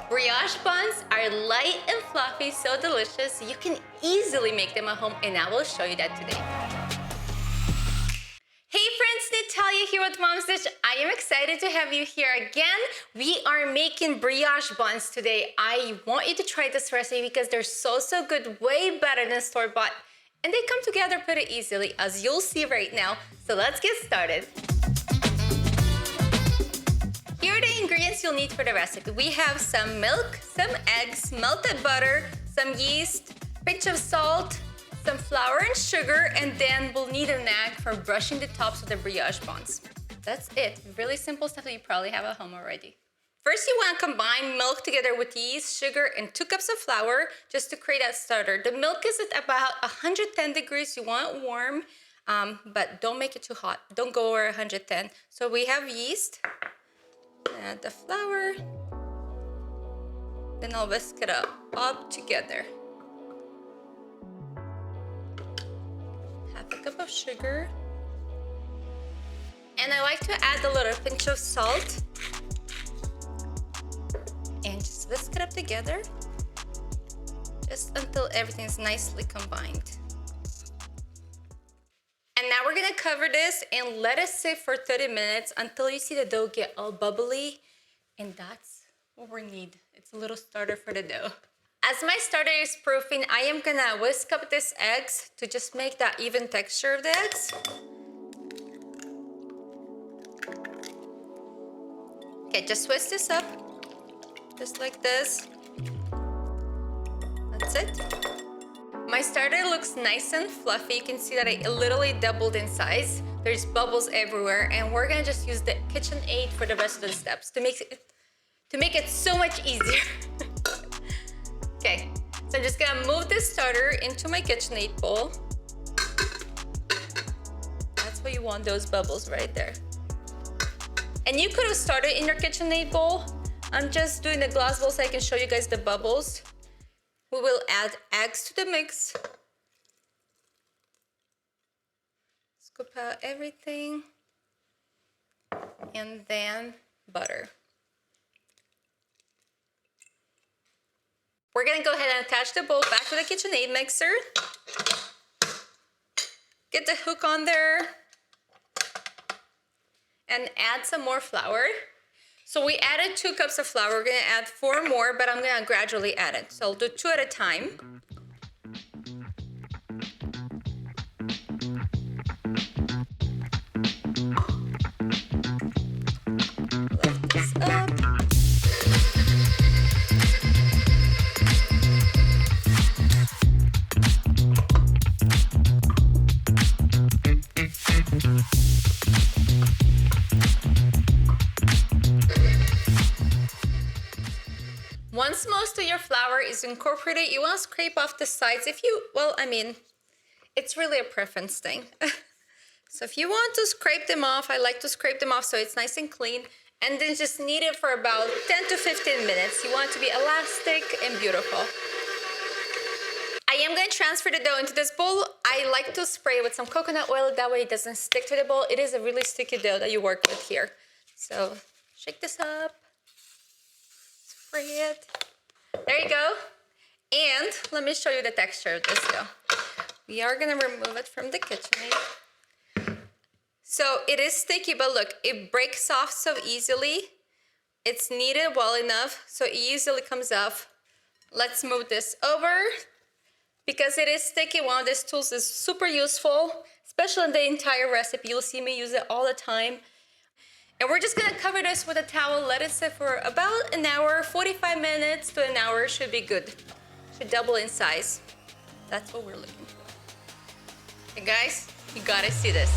Brioche buns are light and fluffy, so delicious. You can easily make them at home, and I will show you that today. Hey friends, Natalia here with Mom's Dish. I am excited to have you here again. We are making brioche buns today. I want you to try this recipe because they're so good, way better than store-bought. And they come together pretty easily, as you'll see right now. So let's get started. Here are the ingredients you'll need for the recipe. We have some milk, some eggs, melted butter, some yeast, pinch of salt, some flour and sugar, and then we'll need a nag for brushing the tops of the brioche buns. That's it. Really simple stuff that you probably have at home already. First, you want to combine milk together with yeast, sugar, and 2 cups of flour just to create a starter. The milk is at about 110 degrees. You want it warm, but don't make it too hot. Don't go over 110. So we have yeast. Add the flour, then I'll whisk it up together. Half a cup of sugar, and I like to add a little pinch of salt, and just whisk it up together, just until everything's nicely combined. And now we're gonna cover this and let it sit for 30 minutes until you see the dough get all bubbly. And that's what we need. It's a little starter for the dough. As my starter is proofing, I am gonna whisk up these eggs to just make that even texture of the eggs. Okay, just whisk this up, just like this. That's it. My starter looks nice and fluffy. You can see that it literally doubled in size. There's bubbles everywhere, and we're gonna just use the KitchenAid for the rest of the steps to make it so much easier. Okay, so I'm just gonna move this starter into my KitchenAid bowl. That's what you want, those bubbles right there. And you could have started in your KitchenAid bowl. I'm just doing the glass bowl so I can show you guys the bubbles. We will add eggs to the mix. Scoop out everything. And then butter. We're gonna go ahead and attach the bowl back to the KitchenAid mixer. Get the hook on there. And add some more flour. So we added 2 cups of flour. We're gonna add 4 more, but I'm gonna gradually add it. So I'll do 2 at a time. Lift this up. Once most of your flour is incorporated, you want to scrape off the sides. It's really a preference thing. So if you want to scrape them off, I like to scrape them off so it's nice and clean. And then just knead it for about 10 to 15 minutes. You want it to be elastic and beautiful. I am going to transfer the dough into this bowl. I like to spray it with some coconut oil. That way it doesn't stick to the bowl. It is a really sticky dough that you work with here. So shake this up. Spray it. There you go. And let me show you the texture of this dough. We are gonna remove it from the KitchenAid. So it is sticky, but look, it breaks off so easily. It's kneaded well enough, so it easily comes off. Let's move this over. Because it is sticky, one of these tools is super useful, especially in the entire recipe. You'll see me use it all the time. And we're just gonna cover this with a towel, let it sit for about an hour, 45 minutes to an hour should be good. Should double in size. That's what we're looking for. Hey guys, you gotta see this.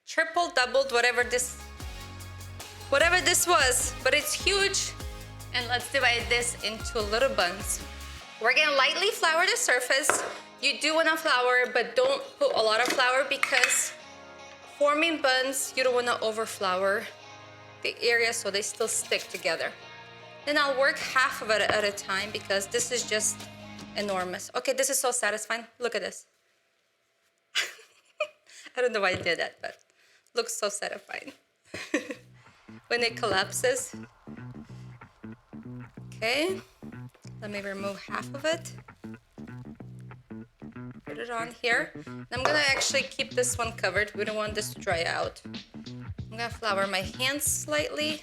Triple, doubled, whatever this was, but it's huge. And let's divide this into little buns. We're gonna lightly flour the surface. You do wanna flour, but don't put a lot of flour because forming buns, you don't want to overflour the area so they still stick together. Then I'll work half of it at a time because this is just enormous. Okay, this is so satisfying. Look at this. I don't know why I did that, but looks so satisfying. When it collapses. Okay, let me remove half of it. Put it on here. And I'm gonna actually keep this one covered. We don't want this to dry out. I'm gonna flour my hands slightly.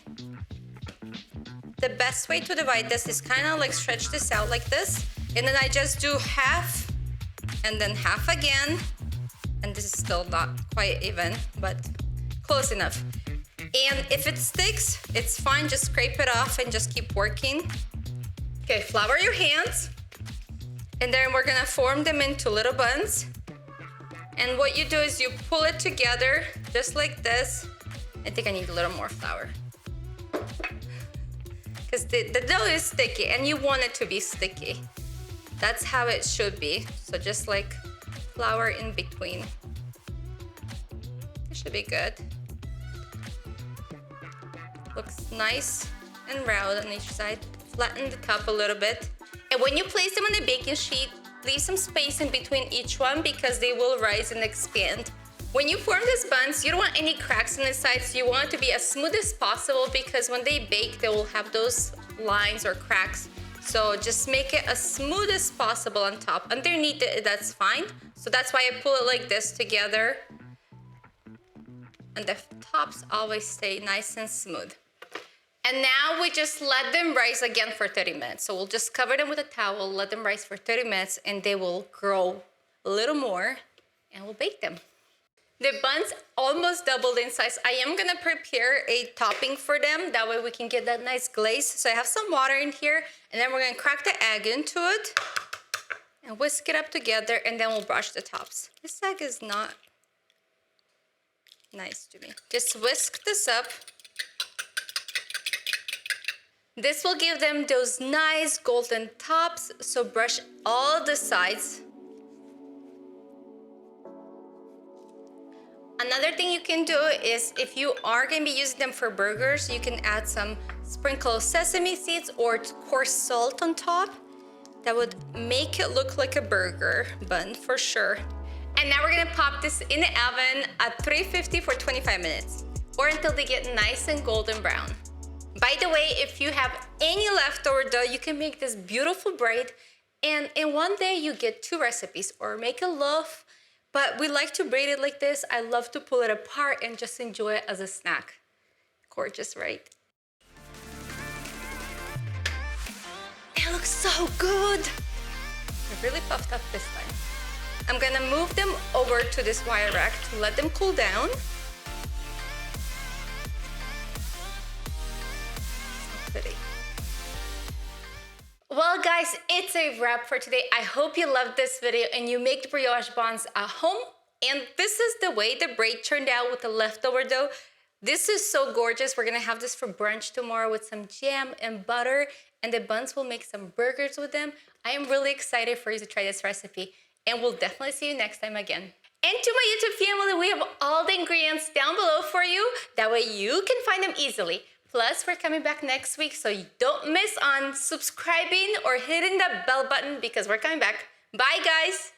The best way to divide this is kind of like stretch this out like this. And then I just do half and then half again. And this is still not quite even, but close enough. And if it sticks, it's fine. Just scrape it off and just keep working. Okay, flour your hands. And then we're gonna form them into little buns. And what you do is you pull it together just like this. I think I need a little more flour. Because the dough is sticky and you want it to be sticky. That's how it should be. So just like flour in between. It should be good. Looks nice and round on each side. Flatten the top a little bit. And when you place them on the baking sheet, leave some space in between each one because they will rise and expand. When you form these buns, you don't want any cracks in the sides. You want it to be as smooth as possible because when they bake, they will have those lines or cracks. So just make it as smooth as possible on top. Underneath it, that's fine. So that's why I pull it like this together. And the tops always stay nice and smooth. And now we just let them rise again for 30 minutes. So we'll just cover them with a towel, let them rise for 30 minutes, and they will grow a little more, and we'll bake them. The buns almost doubled in size. I am gonna prepare a topping for them. That way we can get that nice glaze. So I have some water in here, and then we're gonna crack the egg into it and whisk it up together, and then we'll brush the tops. This egg is not nice to me. Just whisk this up. This will give them those nice golden tops, so brush all the sides. Another thing you can do is if you are going to be using them for burgers, you can add some sprinkle of sesame seeds or coarse salt on top. That would make it look like a burger bun for sure. And now we're going to pop this in the oven at 350 for 25 minutes or until they get nice and golden brown. By the way, if you have any leftover dough, you can make this beautiful bread, and in one day you get 2 recipes, or make a loaf. But we like to braid it like this. I love to pull it apart and just enjoy it as a snack. Gorgeous, right? It looks so good. They're really puffed up this time. I'm gonna move them over to this wire rack to let them cool down. Well guys, it's a wrap for today. I hope you loved this video and you make the brioche buns at home. And this is the way the bread turned out with the leftover dough. This is so gorgeous. We're gonna have this for brunch tomorrow with some jam and butter, and the buns will make some burgers with them. I am really excited for you to try this recipe, and we'll definitely see you next time again. And to my YouTube family, we have all the ingredients down below for you. That way you can find them easily. Plus, we're coming back next week, so you don't miss on subscribing or hitting that bell button because we're coming back. Bye, guys!